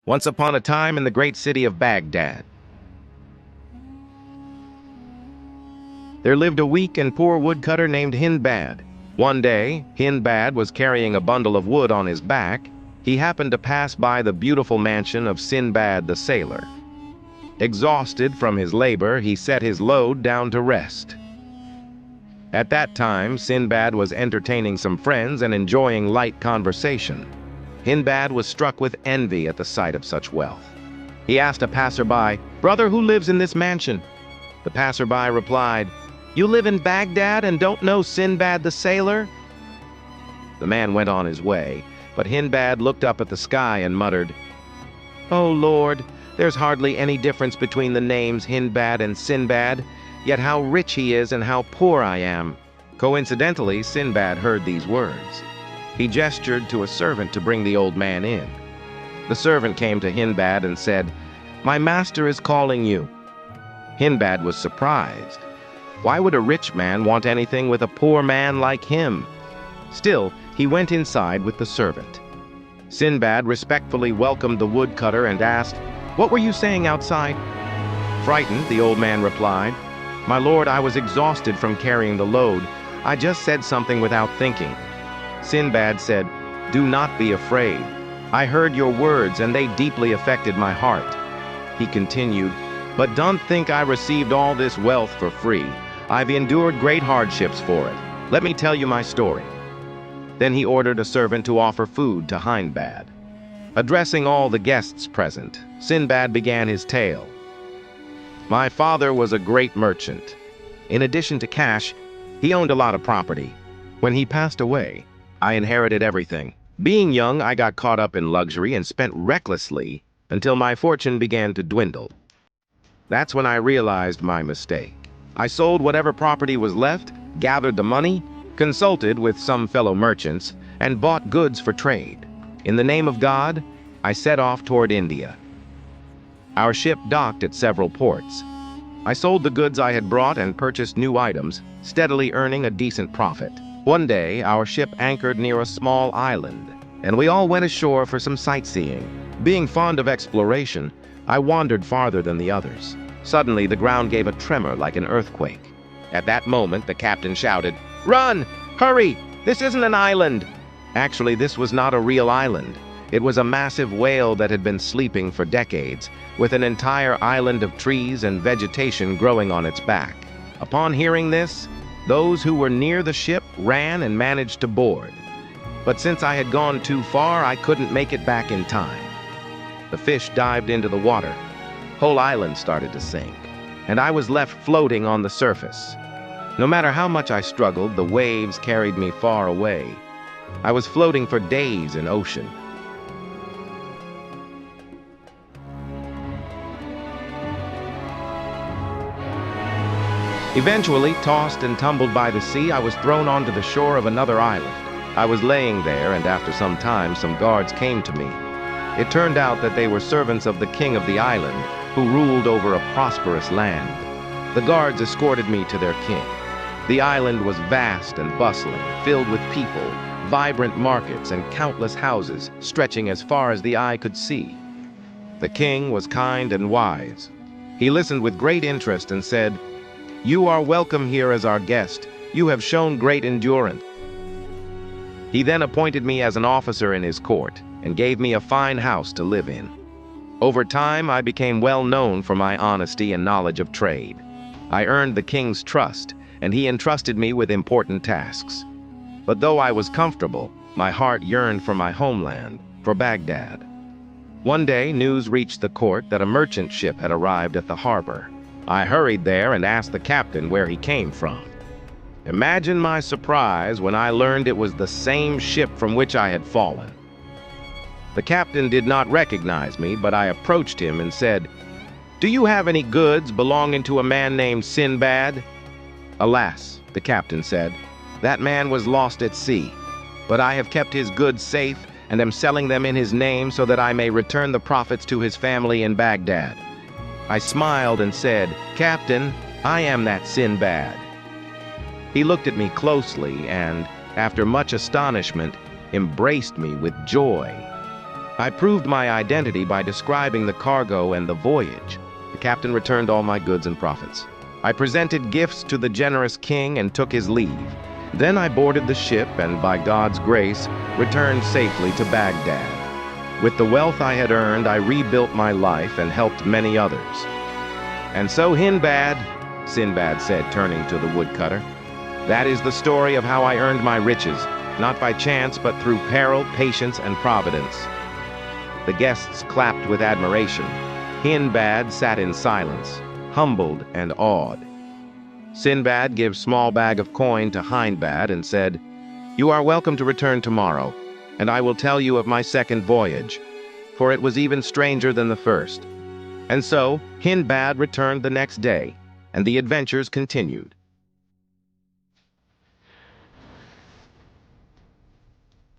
Once upon a time in the great city of Baghdad, there lived a weak and poor woodcutter named Hindbad. One day, Hindbad was carrying a bundle of wood on his back. He happened to pass by the beautiful mansion of Sinbad the sailor. Exhausted from his labor, he set his load down to rest. At that time, Sinbad was entertaining some friends and enjoying light conversation. Hindbad was struck with envy at the sight of such wealth. He asked a passerby, "Brother, who lives in this mansion?" The passerby replied, "You live in Baghdad and don't know Sinbad the sailor?" The man went on his way, but Hindbad looked up at the sky and muttered, "Oh Lord, there's hardly any difference between the names Hindbad and Sinbad, yet how rich he is and how poor I am." Coincidentally, Sinbad heard these words. He gestured to a servant to bring the old man in. The servant came to Hindbad and said, "My master is calling you." Hindbad was surprised. Why would a rich man want anything with a poor man like him? Still, he went inside with the servant. Sinbad respectfully welcomed the woodcutter and asked, "What were you saying outside?" Frightened, the old man replied, "My lord, I was exhausted from carrying the load. I just said something without thinking." Sinbad said, "Do not be afraid. I heard your words and they deeply affected my heart." He continued, "But don't think I received all this wealth for free. I've endured great hardships for it. Let me tell you my story." Then he ordered a servant to offer food to Hindbad. Addressing all the guests present, Sinbad began his tale. "My father was a great merchant. In addition to cash, he owned a lot of property. When he passed away, I inherited everything. Being young, I got caught up in luxury and spent recklessly until my fortune began to dwindle. That's when I realized my mistake. I sold whatever property was left, gathered the money, consulted with some fellow merchants, and bought goods for trade. In the name of God, I set off toward India. Our ship docked at several ports. I sold the goods I had brought and purchased new items, steadily earning a decent profit. One day, our ship anchored near a small island, and we all went ashore for some sightseeing. Being fond of exploration, I wandered farther than the others. Suddenly, the ground gave a tremor like an earthquake. At that moment, the captain shouted, "Run! Hurry! This isn't an island!" Actually, this was not a real island. It was a massive whale that had been sleeping for decades, with an entire island of trees and vegetation growing on its back. Upon hearing this, those who were near the ship ran and managed to board. But since I had gone too far, I couldn't make it back in time. The fish dived into the water. Whole island started to sink, and I was left floating on the surface. No matter how much I struggled, the waves carried me far away. I was floating for days in ocean. Eventually, tossed and tumbled by the sea, I was thrown onto the shore of another island. I was laying there, and after some time, some guards came to me. It turned out that they were servants of the king of the island, who ruled over a prosperous land. The guards escorted me to their king. The island was vast and bustling, filled with people, vibrant markets, and countless houses stretching as far as the eye could see. The king was kind and wise. He listened with great interest and said, "You are welcome here as our guest. You have shown great endurance." He then appointed me as an officer in his court and gave me a fine house to live in. Over time, I became well known for my honesty and knowledge of trade. I earned the king's trust, and he entrusted me with important tasks. But though I was comfortable, my heart yearned for my homeland, for Baghdad. One day, news reached the court that a merchant ship had arrived at the harbor. I hurried there and asked the captain where he came from. Imagine my surprise when I learned it was the same ship from which I had fallen. The captain did not recognize me, but I approached him and said, "Do you have any goods belonging to a man named Sinbad?" "Alas," the captain said, "that man was lost at sea, but I have kept his goods safe and am selling them in his name so that I may return the profits to his family in Baghdad." I smiled and said, "Captain, I am that Sinbad." He looked at me closely and, after much astonishment, embraced me with joy. I proved my identity by describing the cargo and the voyage. The captain returned all my goods and profits. I presented gifts to the generous king and took his leave. Then I boarded the ship and, by God's grace, returned safely to Baghdad. With the wealth I had earned, I rebuilt my life and helped many others. And so, Hindbad, Sinbad said, turning to the woodcutter, that is the story of how I earned my riches, not by chance, but through peril, patience, and providence. The guests clapped with admiration. Hindbad sat in silence, humbled and awed. Sinbad gave small bag of coin to Hindbad and said, "You are welcome to return tomorrow, and I will tell you of my second voyage, for it was even stranger than the first." And so Hindbad returned the next day, and the adventures continued.